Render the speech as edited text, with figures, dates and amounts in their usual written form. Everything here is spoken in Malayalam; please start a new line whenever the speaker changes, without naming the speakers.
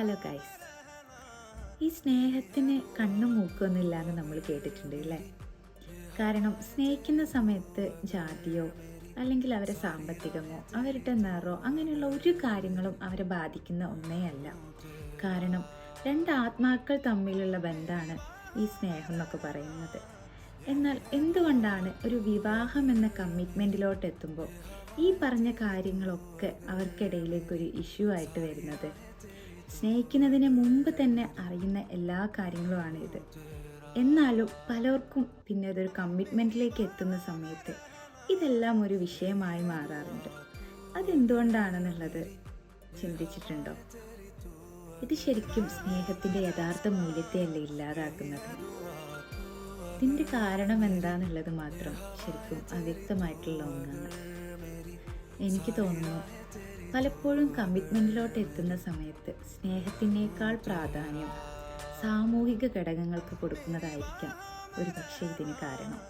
ഹലോ ഗൈസ്, ഈ സ്നേഹത്തിന് കണ്ണും മൂക്കൊന്നുമില്ല എന്ന് നമ്മൾ കേട്ടിട്ടുണ്ട് അല്ലേ? കാരണം സ്നേഹിക്കുന്ന സമയത്ത് ജാതിയോ അല്ലെങ്കിൽ അവരെ സാമ്പത്തികമോ അവരുടെ നിറോ അങ്ങനെയുള്ള ഒരു കാര്യങ്ങളും അവരെ ബാധിക്കുന്ന ഒന്നേ അല്ല. കാരണം രണ്ട് ആത്മാക്കൾ തമ്മിലുള്ള ബന്ധമാണ് ഈ സ്നേഹം എന്നൊക്കെ പറയുന്നത്. എന്നാൽ എന്തുകൊണ്ടാണ് ഒരു വിവാഹം എന്ന കമ്മിറ്റ്മെൻറ്റിലോട്ട് എത്തുമ്പോൾ ഈ പറഞ്ഞ കാര്യങ്ങളൊക്കെ അവർക്കിടയിലേക്കൊരു ഇഷ്യൂ ആയിട്ട് വരുന്നത്? സ്നേഹിക്കുന്നതിന് മുമ്പ് തന്നെ അറിയുന്ന എല്ലാ കാര്യങ്ങളുമാണ് ഇത്. എന്നാലും പലർക്കും പിന്നെ അതൊരു കമ്മിറ്റ്മെൻറ്റിലേക്ക് എത്തുന്ന സമയത്ത് ഇതെല്ലാം ഒരു വിഷയമായി മാറാറുണ്ട്. അതെന്തുകൊണ്ടാണെന്നുള്ളത് ചിന്തിച്ചിട്ടുണ്ടോ? ഇത് ശരിക്കും സ്നേഹത്തിൻ്റെ യഥാർത്ഥ മൂല്യത്തെയല്ല ഇല്ലാതാക്കുന്നത്. ഇതിൻ്റെ കാരണം എന്താണെന്നുള്ളത് മാത്രം ശരിക്കും അവ്യക്തമായിട്ടുള്ള ഒന്നാണ്. എനിക്ക് തോന്നുന്നു പലപ്പോഴും കമ്മിറ്റ്മെൻറ്റിലോട്ട് എത്തുന്ന സമയത്ത് സ്നേഹത്തിനേക്കാൾ പ്രാധാന്യം സാമൂഹിക ഘടകങ്ങൾക്ക് കൊടുക്കുന്നതായിരിക്കാം ഒരു പക്ഷേ ഇതിന് കാരണം.